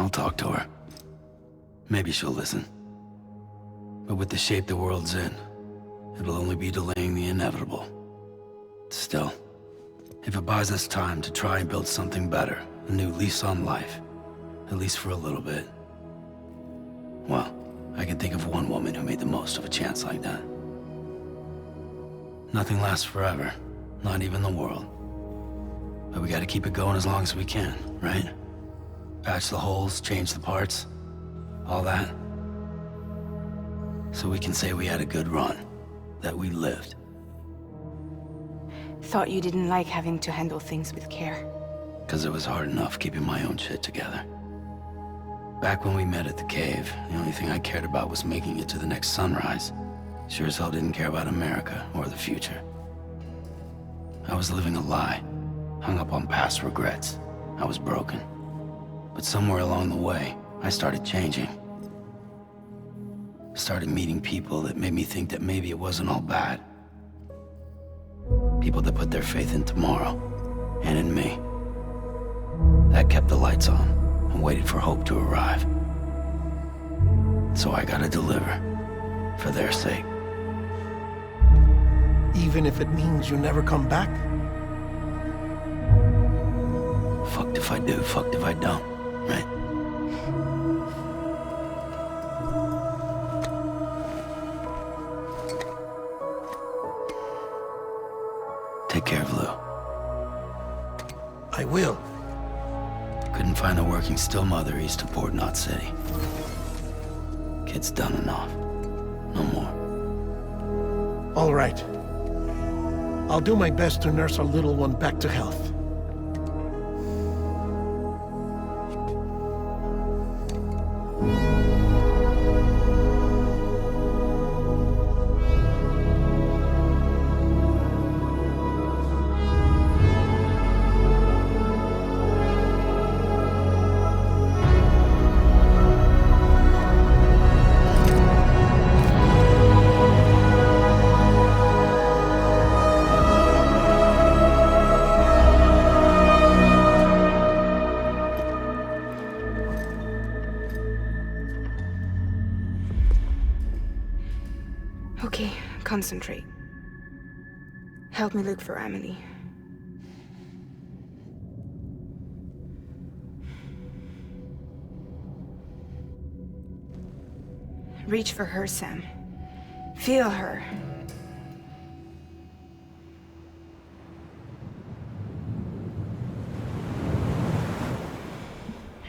I'll talk to her. Maybe she'll listen. But with the shape the world's in, it'll only be delaying the inevitable. Still, if it buys us time to try and build something better, a new lease on life, at least for a little bit, well, I can think of one woman who made the most of a chance like that. Nothing lasts forever, not even the world. But we gotta keep it going as long as we can, right? Patch the holes, change the parts, all that. So we can say we had a good run, that we lived. Thought you didn't like having to handle things with care. 'Cause it was hard enough keeping my own shit together. Back when we met at the cave, the only thing I cared about was making it to the next sunrise. Sure as hell didn't care about America or the future. I was living a lie, hung up on past regrets. I was broken. But somewhere along the way, I started changing. Started meeting people that made me think that maybe it wasn't all bad. People that put their faith in tomorrow, and in me. That kept the lights on, and waited for hope to arrive. So I gotta deliver, for their sake. Even if it means you never come back? Fucked if I do, fucked if I don't, right? Take care of Lou. I will. Couldn't find a working still mother east of Port Knot City. Kid's done enough. No more. All right. I'll do my best to nurse our little one back to health. Okay, concentrate. Help me look for Emily. Reach for her, Sam. Feel her.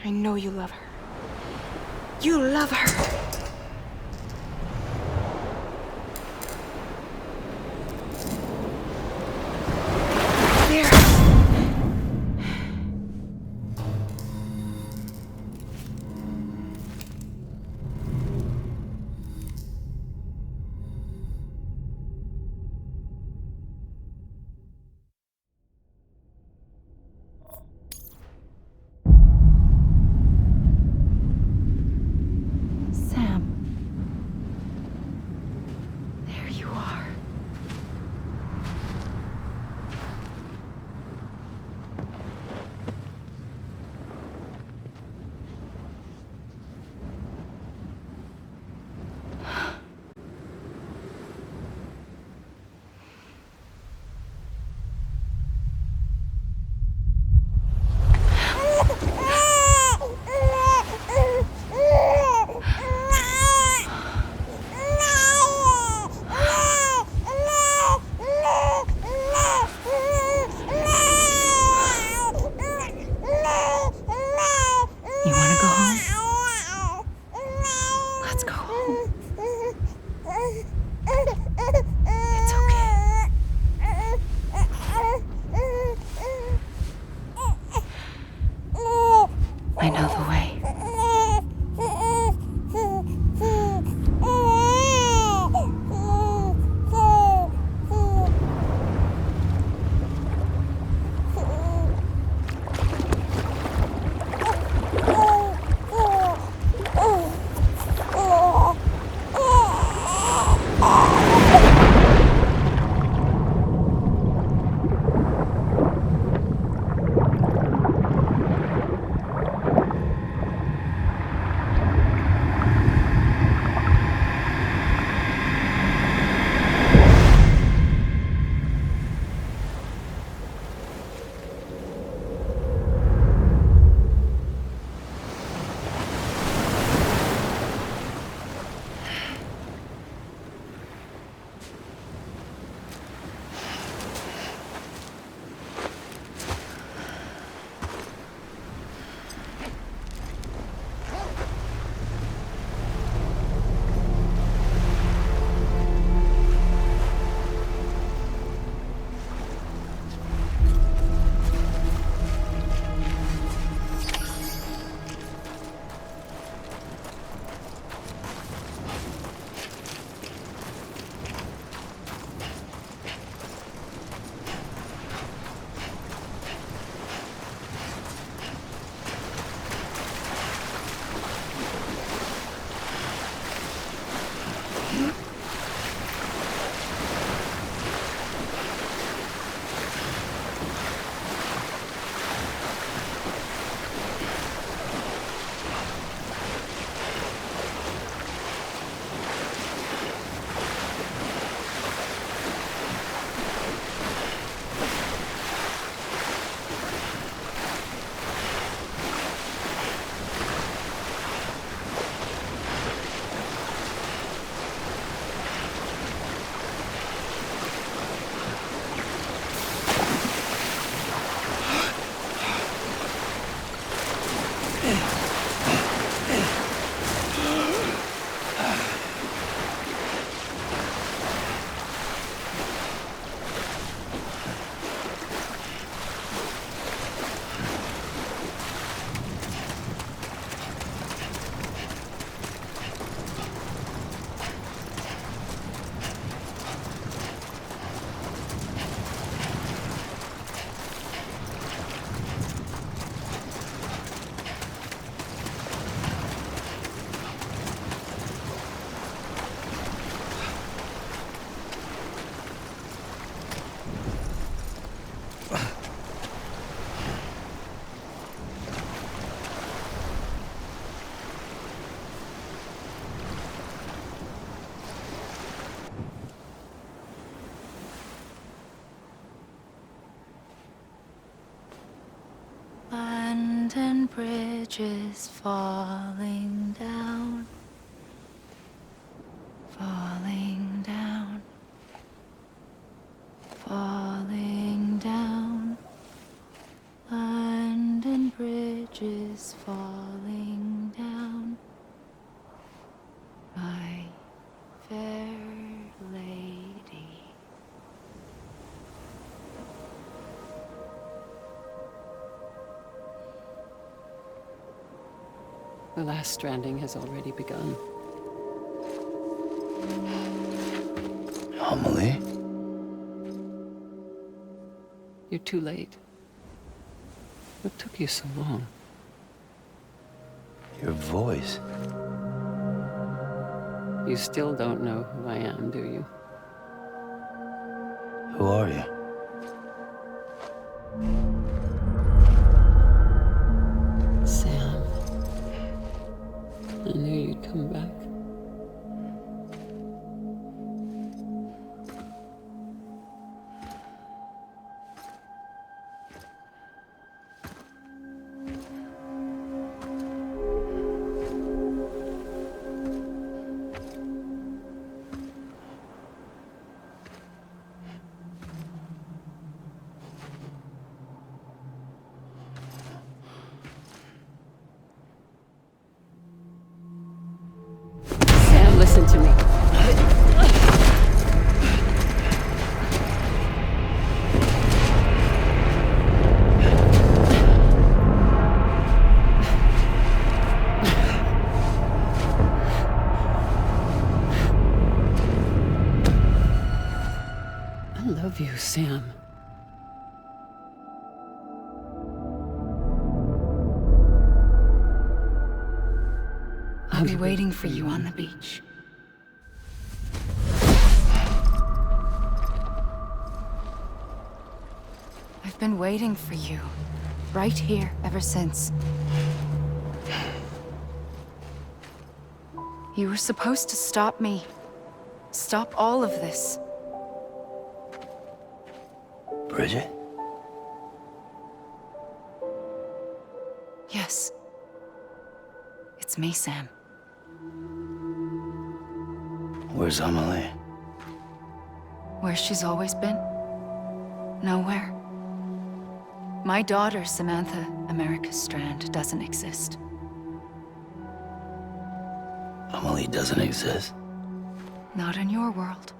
I know you love her. You love her! I know the way. Abandoned bridges falling down, falling down, falling down. London bridges falling down, my fair lady. The last stranding has already begun. Amelie? You're too late. What took you so long? Your voice. You still don't know who I am, do you? Who are you? Sam. I knew you'd come back. Sam, listen to me. I love you, Sam. I'll be waiting for you on the beach. I've been waiting for you, right here, ever since. You were supposed to stop me. Stop all of this. Bridget? Yes. It's me, Sam. Where's Amelie? Where she's always been. Nowhere. My daughter, Samantha America Strand, doesn't exist. Amelie doesn't exist. Not in your world.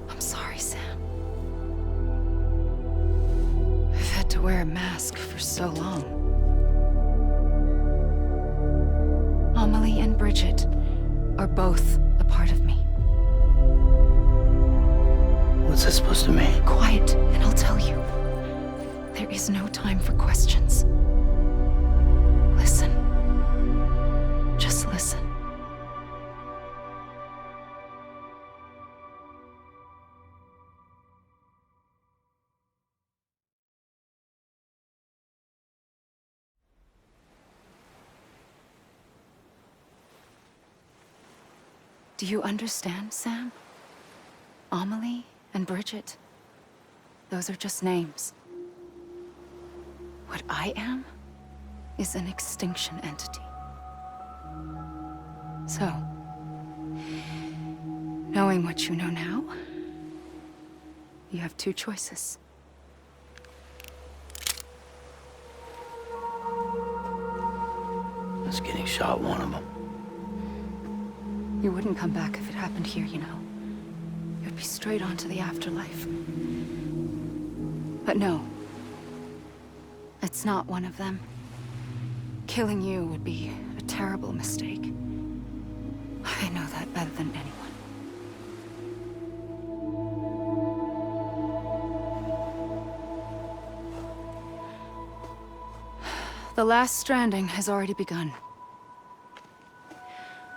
I'm sorry, Sam. I've had to wear a mask for so long. Amelie and Bridget are both a part of me. What's that supposed to mean? Quiet, and I'll tell you. There is no time for questions. Listen. Just listen. Do you understand, Sam? Amelie and Bridget, those are just names. What I am is an extinction entity. So, knowing what you know now, you have two choices. Is getting shot one of them? You wouldn't come back if it happened here, you know. You'd be straight on to the afterlife. But no. It's not one of them. Killing you would be a terrible mistake. I know that better than anyone. The last stranding has already begun.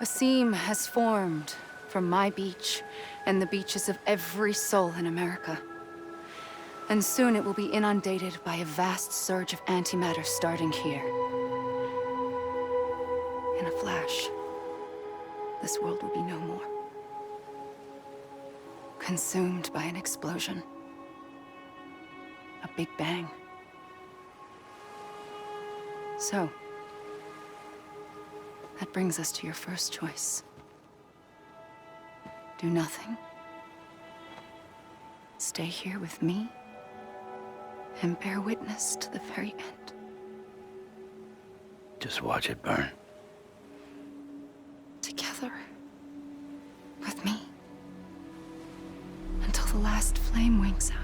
A seam has formed from my beach and the beaches of every soul in America. And soon it will be inundated by a vast surge of antimatter starting here. In a flash, this world will be no more. Consumed by an explosion. A big bang. So, that brings us to your first choice. Do nothing. Stay here with me, and bear witness to the very end. Just watch it burn. Together. With me. Until the last flame winks out.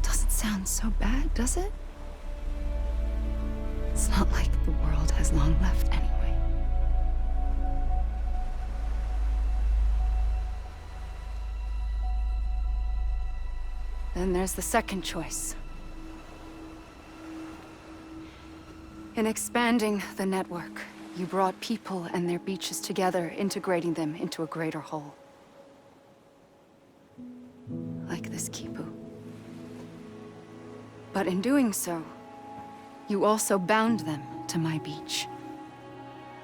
Doesn't sound so bad, does it? It's not like the world has long left anyway. Then there's the second choice. In expanding the network, you brought people and their beaches together, integrating them into a greater whole. Like this Kipu. But in doing so, you also bound them to my beach.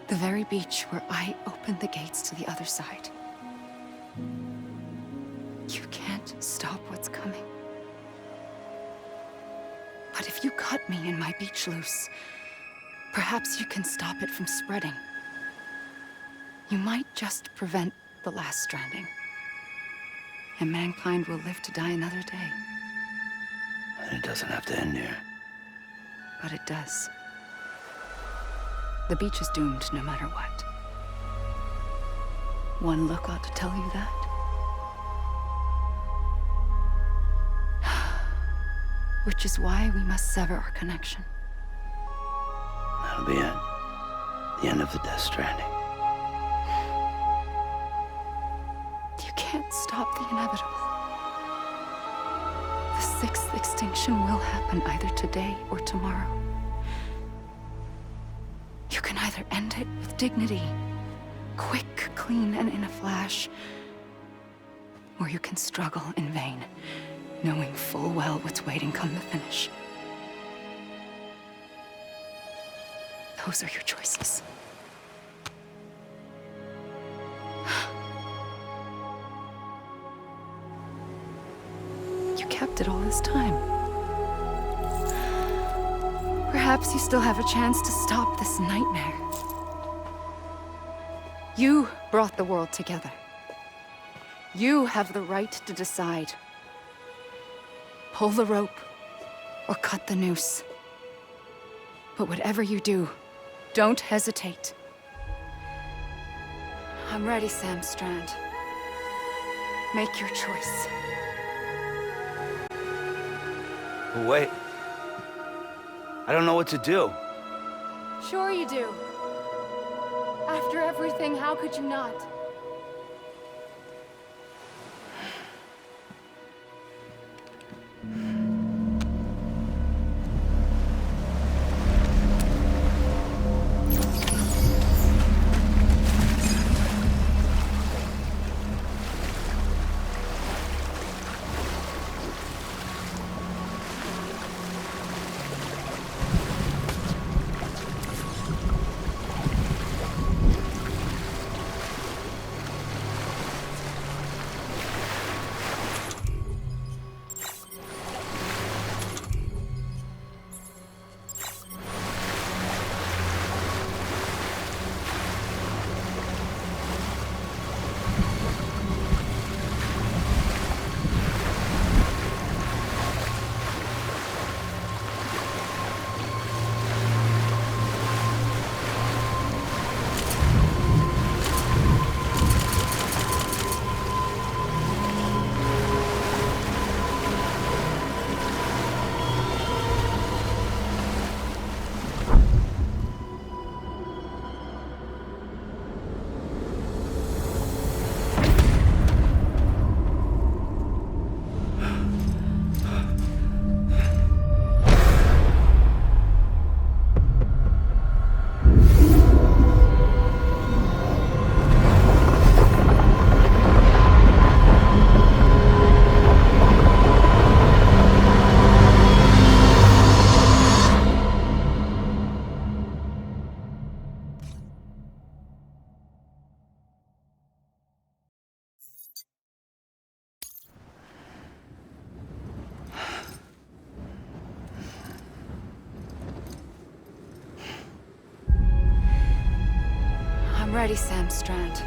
The very beach where I opened the gates to the other side. You can't stop what's coming. But if you cut me and my beach loose, perhaps you can stop it from spreading. You might just prevent the last stranding. And mankind will live to die another day. And it doesn't have to end here. But it does. The beach is doomed no matter what. One look ought to tell you that. Which is why we must sever our connection. That'll be it. The end of the Death Stranding. You can't stop the inevitable. The sixth extinction will happen either today or tomorrow. You can either end it with dignity, quick, clean, and in a flash, or you can struggle in vain, knowing full well what's waiting come the finish. Those are your choices. You kept it all this time. Perhaps you still have a chance to stop this nightmare. You brought the world together. You have the right to decide. Pull the rope, or cut the noose. But whatever you do, don't hesitate. I'm ready, Sam Strand. Make your choice. But wait. I don't know what to do. Sure you do. After everything, how could you not? ready, Sam Strand.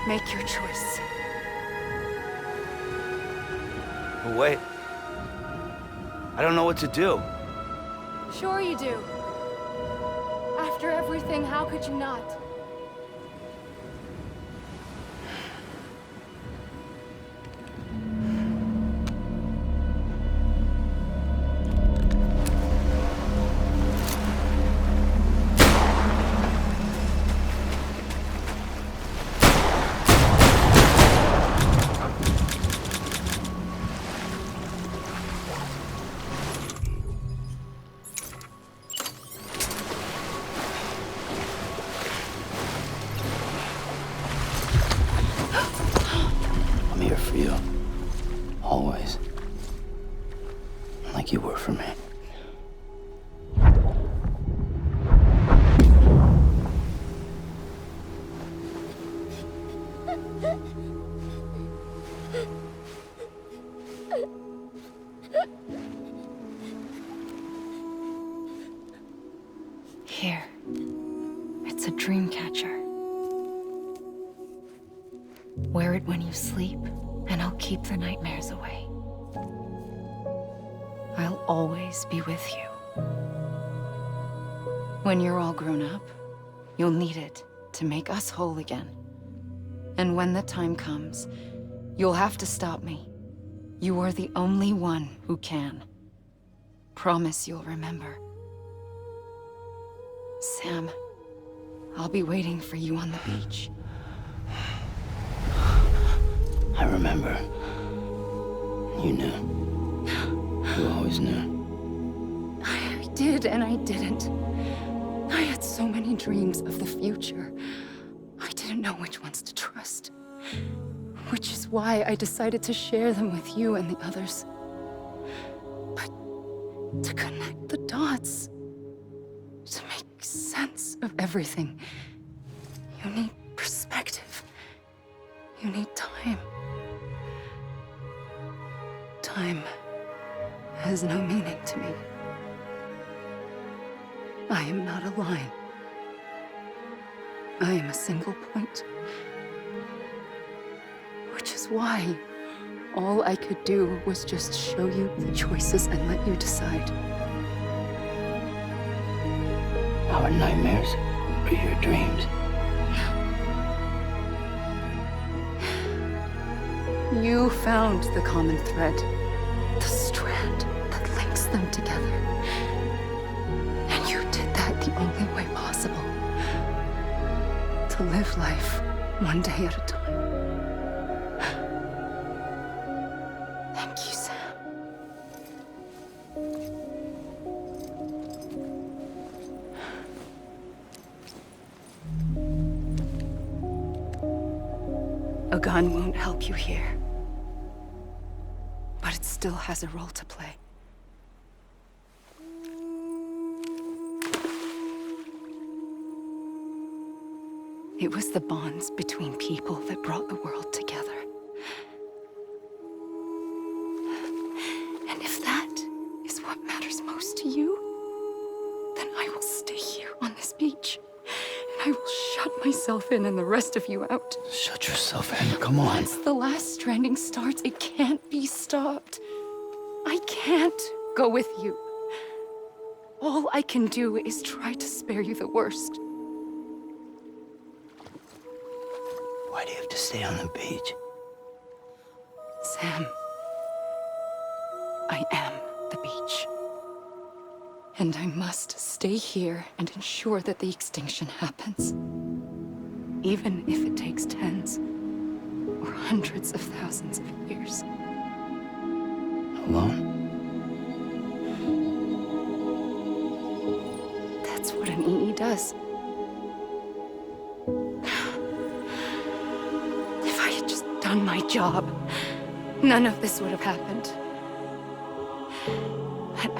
Make your choice. But wait. I don't know what to do. Sure you do. After everything, how could you not? I'm here for you. Always. Like you were for me. Here. It's a dream catcher. Wear it when you sleep, and I'll keep the nightmares away. I'll always be with you. When you're all grown up, you'll need it to make us whole again. And when the time comes, you'll have to stop me. You are the only one who can. Promise you'll remember. Sam, I'll be waiting for you on the beach. I remember. You knew. You always knew. I did and I didn't. I had so many dreams of the future. I didn't know which ones to trust. Which is why I decided to share them with you and the others. But to connect the dots, to make sense of everything, you need perspective. You need time. Time has no meaning to me. I am not a line. I am a single point. Which is why all I could do was just show you the choices and let you decide. Our nightmares are your dreams. You found the common thread, the strand that links them together. And you did that the only way possible. To live life one day at a time. Thank you, Sam. A gun won't help you here. But it still has a role to play. It was the bonds between people that brought the world together. And if that is what matters most to you, then I will stay here on this beach. And I will shut myself in and the rest of you out. Shut yourself in. Come on. Once the last stranding starts, it can't be stopped. I can't go with you. All I can do is try to spare you the worst. Why do you have to stay on the beach? Sam, I am the beach. And I must stay here and ensure that the extinction happens. Even if it takes tens or hundreds of thousands of years. Alone? That's what an EE does. If I had just done my job, none of this would have happened. But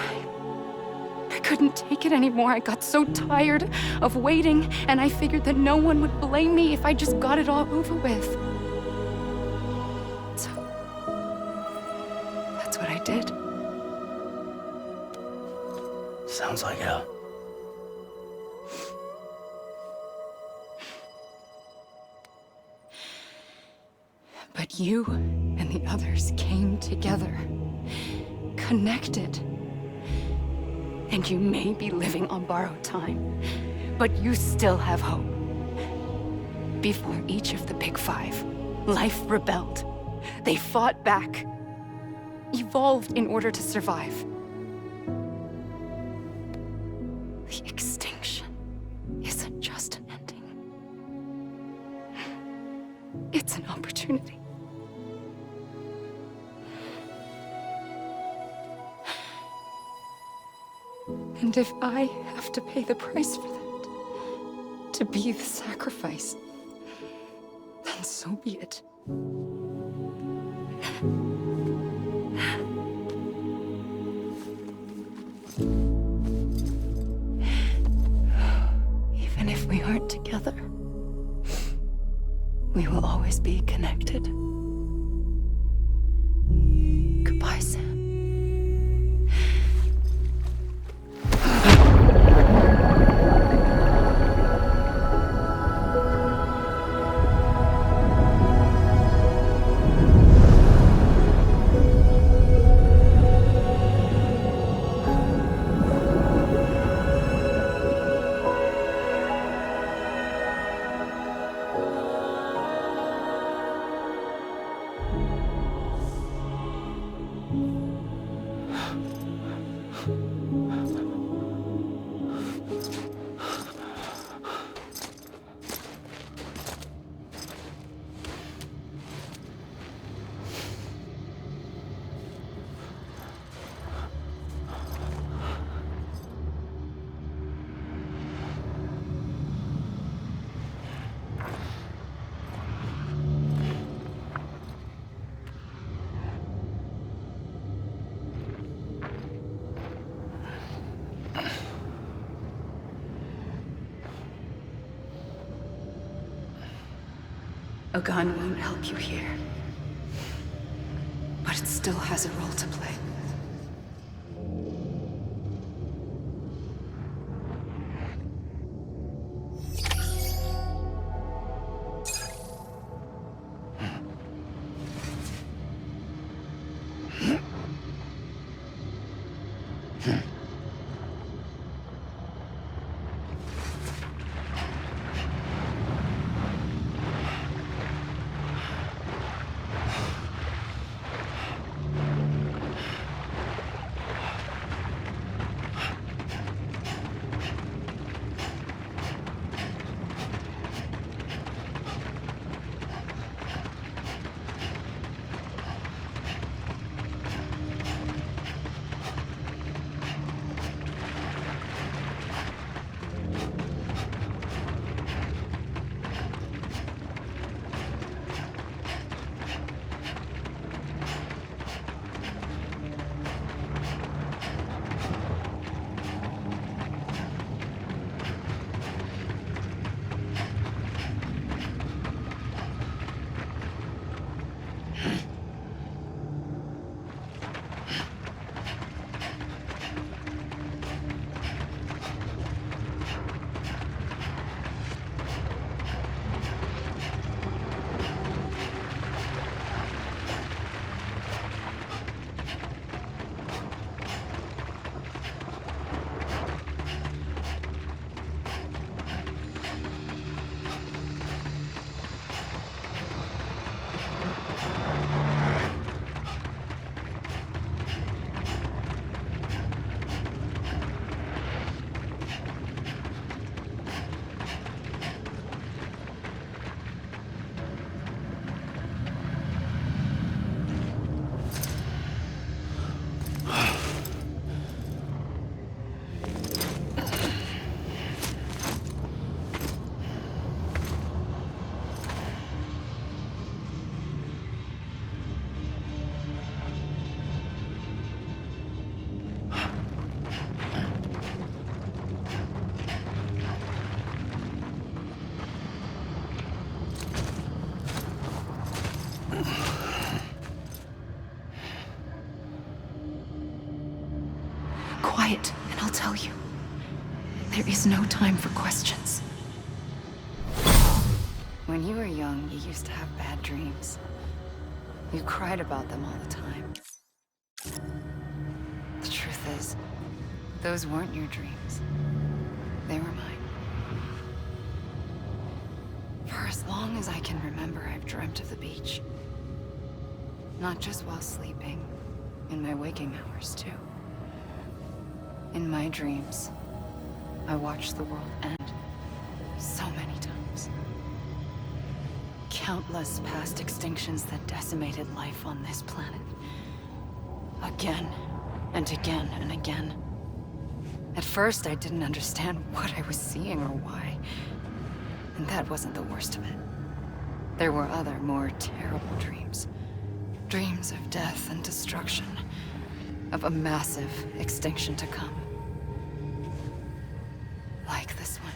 I couldn't take it anymore. I got so tired of waiting, and I figured that no one would blame me if I just got it all over with. So, that's what I did. Sounds like hell. You and the others came together, connected. And you may be living on borrowed time, but you still have hope. Before each of the Big Five, life rebelled. They fought back, evolved in order to survive. The extinction isn't just an ending. It's an opportunity. And if I have to pay the price for that, to be the sacrifice, then so be it. Even if we aren't together, we will always be connected. Goodbye, Sam. A gun won't help you here, but it still has a role to play. Quiet, and I'll tell you. There is no time for questions. When you were young, you used to have bad dreams. You cried about them all the time. The truth is, those weren't your dreams. They were mine. For as long as I can remember, I've dreamt of the beach. Not just while sleeping, in my waking hours too. In my dreams, I watched the world end so many times. Countless past extinctions that decimated life on this planet. Again, and again, and again. At first, I didn't understand what I was seeing or why. And that wasn't the worst of it. There were other, more terrible dreams. Dreams of death and destruction. Of a massive extinction to come. Like this one.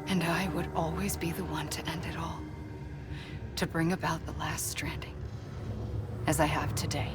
And I would always be the one to end it all. To bring about the last stranding. As I have today.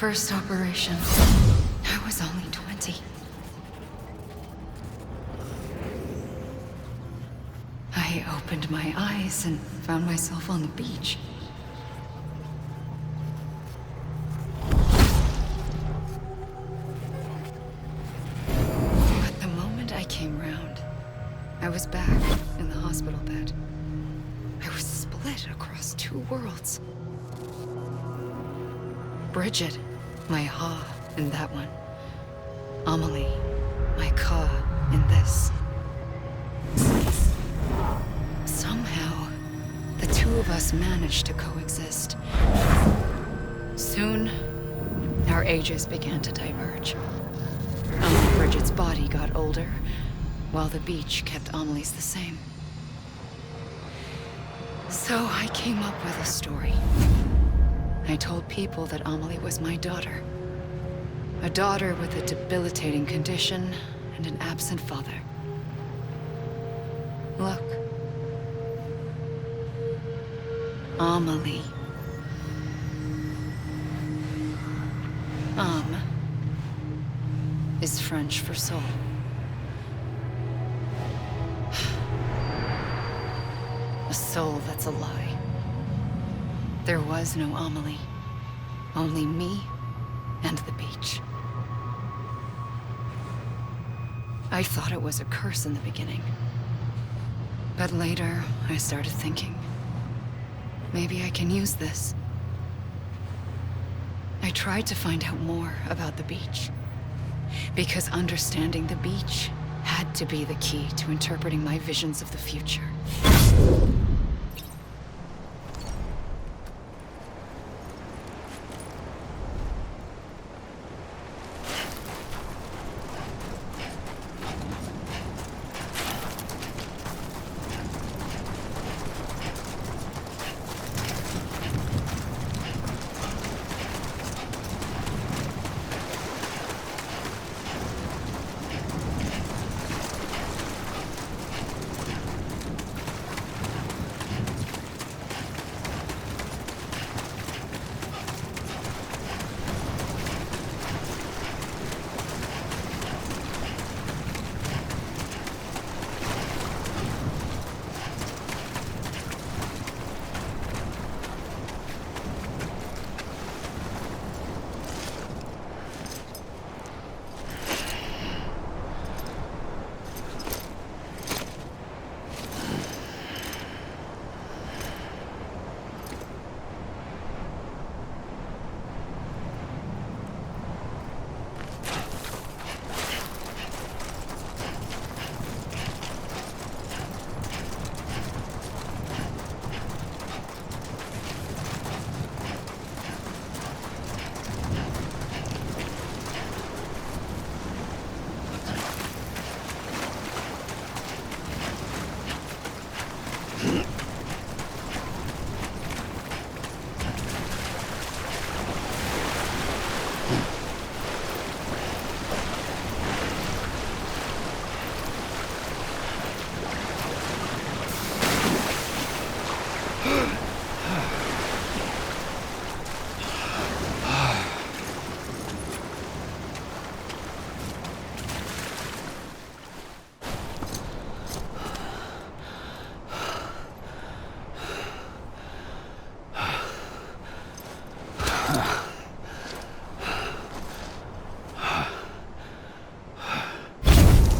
First operation, I was only 20. I opened my eyes and found myself on the beach. But the moment I came round, I was back in the hospital bed. I was split across two worlds. Bridget, my Ha in that one. Amelie, my Ka in this. Somehow, the two of us managed to coexist. Soon, our ages began to diverge. Amelie Bridget's body got older, while the beach kept Amelie's the same. So I came up with a story. I told people that Amelie was my daughter. A daughter with a debilitating condition and an absent father. Look. Amelie. Is French for soul. A soul that's a lie. There was no Amelie. Only me and the beach. I thought it was a curse in the beginning. But later, I started thinking, maybe I can use this. I tried to find out more about the beach. Because understanding the beach had to be the key to interpreting my visions of the future.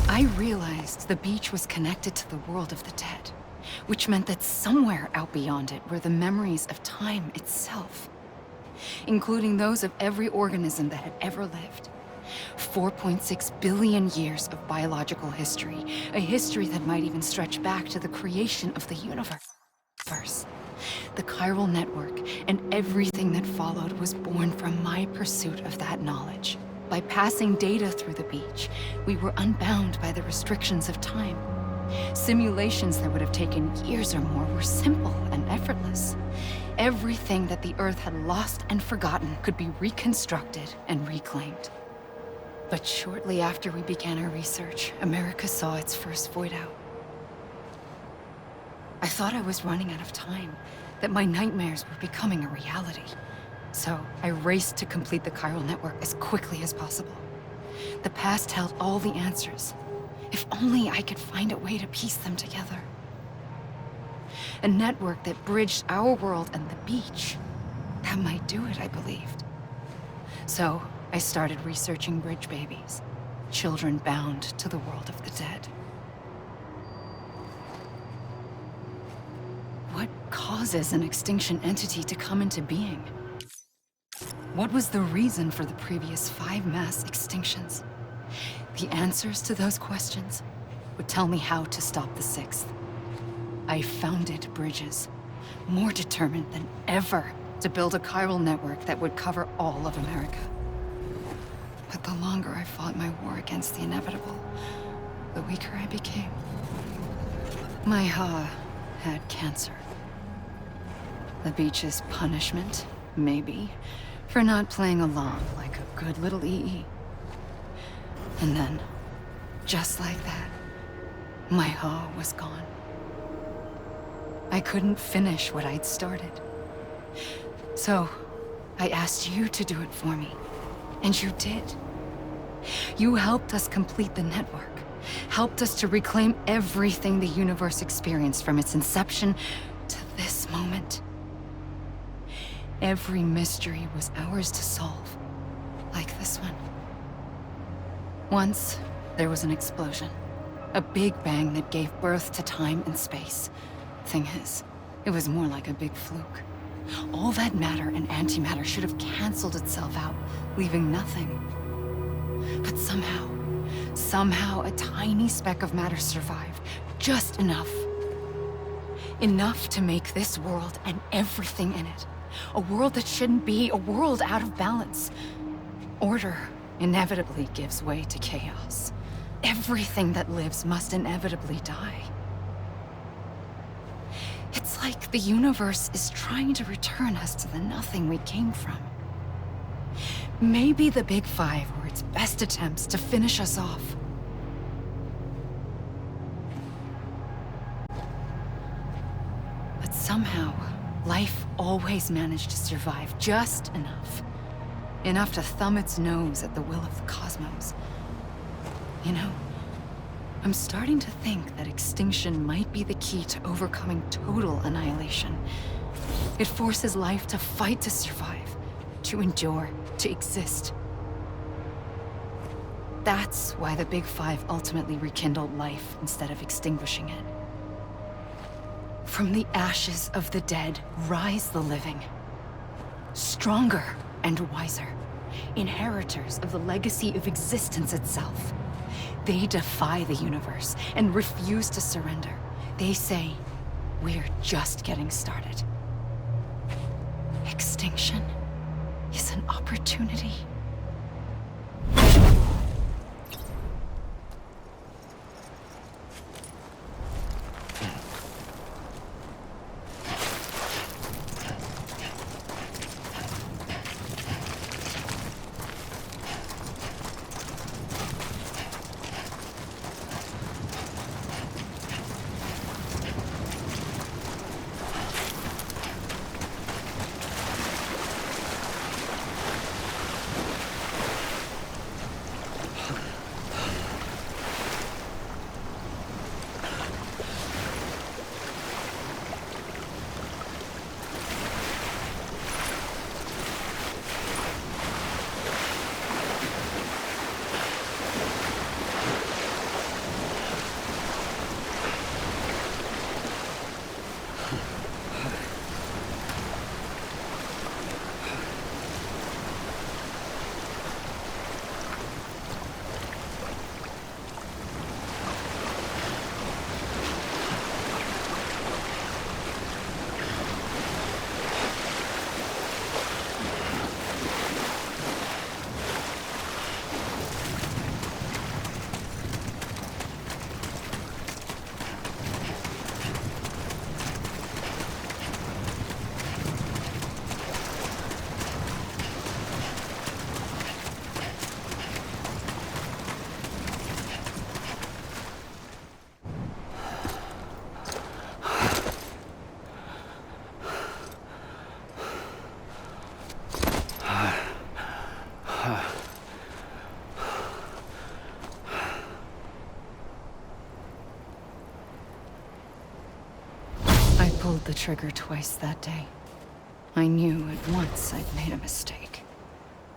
I realized the beach was connected to the world of the dead, which meant that somewhere out beyond it were the memories of time itself, including those of every organism that had ever lived. 4.6 billion years of biological history, a history that might even stretch back to the creation of the universe. The chiral network and everything that followed was born from my pursuit of that knowledge. By passing data through the beach, we were unbound by the restrictions of time. Simulations that would have taken years or more were simple and effortless. Everything that the Earth had lost and forgotten could be reconstructed and reclaimed. But shortly after we began our research, America saw its first void out. I thought I was running out of time, that my nightmares were becoming a reality. So I raced to complete the chiral network as quickly as possible. The past held all the answers. If only I could find a way to piece them together. A network that bridged our world and the beach. That might do it, I believed. So I started researching bridge babies, children bound to the world of the dead. What causes an extinction entity to come into being? What was the reason for the previous 5 mass extinctions? The answers to those questions would tell me how to stop the 6th. I founded bridges, more determined than ever to build a chiral network that would cover all of America. But the longer I fought my war against the inevitable, the weaker I became. My Ha had cancer. The beach's punishment, maybe, for not playing along like a good little EE. And then, just like that, my Ha was gone. I couldn't finish what I'd started. So, I asked you to do it for me, and you did. You helped us complete the network, helped us to reclaim everything the universe experienced from its inception to this moment. Every mystery was ours to solve, like this one. Once, there was an explosion. A big bang that gave birth to time and space. Thing is, it was more like a big fluke. All that matter and antimatter should have canceled itself out, leaving nothing. But somehow a tiny speck of matter survived. Just enough. Enough to make this world and everything in it. A world that shouldn't be, a world out of balance. Order inevitably gives way to chaos. Everything that lives must inevitably die. It's like the universe is trying to return us to the nothing we came from. Maybe the Big Five were its best attempts to finish us off. But somehow, life always managed to survive just enough. Enough to thumb its nose at the will of the cosmos. You know, I'm starting to think that extinction might be the key to overcoming total annihilation. It forces life to fight to survive, to endure, to exist. That's why the Big Five ultimately rekindled life instead of extinguishing it. From the ashes of the dead rise the living. Stronger and wiser. Inheritors of the legacy of existence itself. They defy the universe and refuse to surrender. They say, we're just getting started. Extinction is an opportunity. pulled the trigger twice that day. I knew at once I'd made a mistake.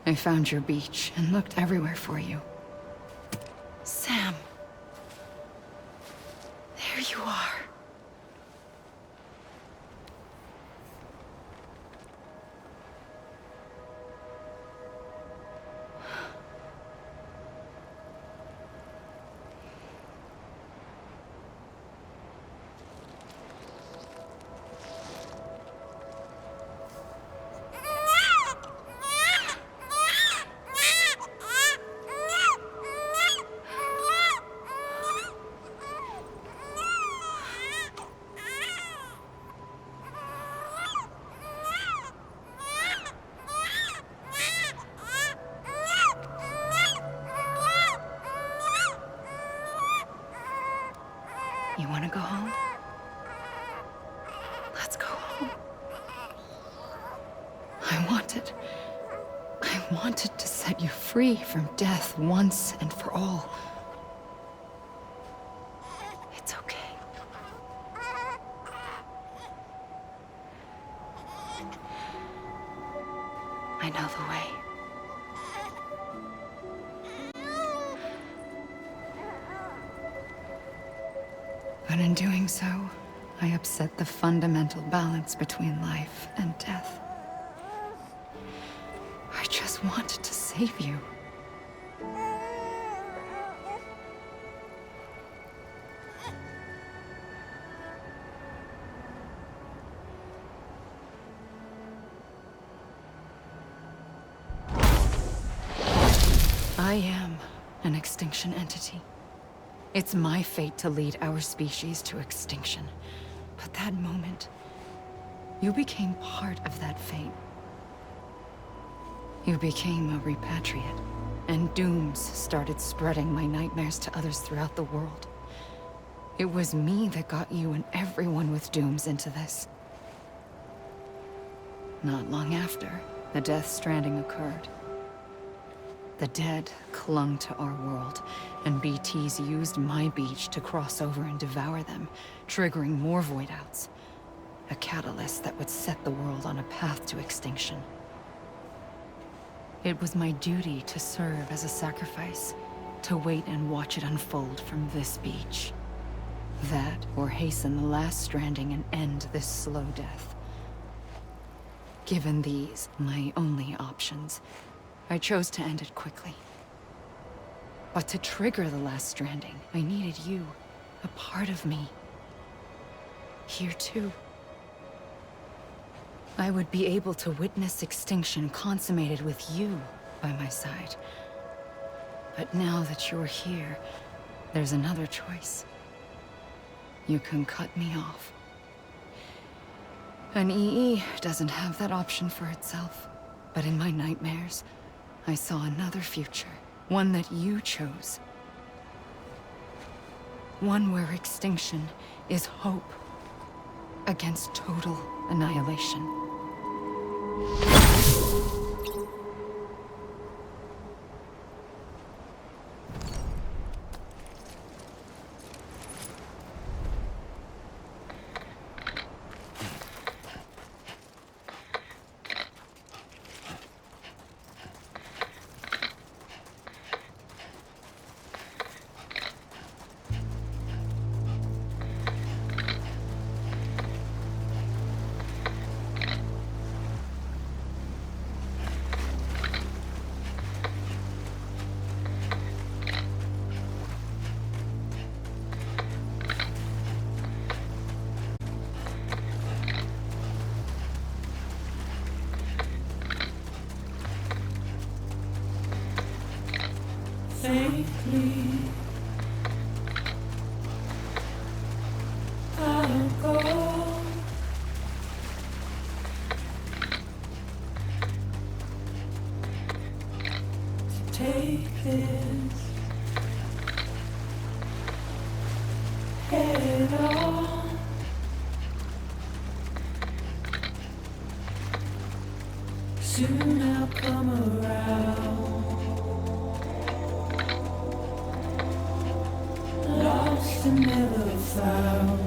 I found your beach and looked everywhere for you. Sam. There you are. You want to go home? Let's go home. I wanted to set you free from death once and for all. It's okay. I know the way. But in doing so, I upset the fundamental balance between life and death. I just wanted to save you. I am an extinction entity. It's my fate to lead our species to extinction. But that moment, you became part of that fate. You became a repatriate, and dooms started spreading my nightmares to others throughout the world. It was me that got you and everyone with dooms into this. Not long after, the Death Stranding occurred. The dead clung to our world, and BTs used my beach to cross over and devour them, triggering more void outs. A catalyst that would set the world on a path to extinction. It was my duty to serve as a sacrifice, to wait and watch it unfold from this beach. That, or hasten the last stranding and end this slow death. Given these, my only options, I chose to end it quickly. But to trigger the last stranding, I needed you, a part of me. Here too. I would be able to witness extinction consummated with you by my side. But now that you're here, there's another choice. You can cut me off. An EE doesn't have that option for itself. But in my nightmares, I saw another future. One that you chose. One where extinction is hope against total annihilation. Safely, I'll go. To take this head on. Soon I'll come around. Lost and never found.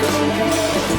Come on.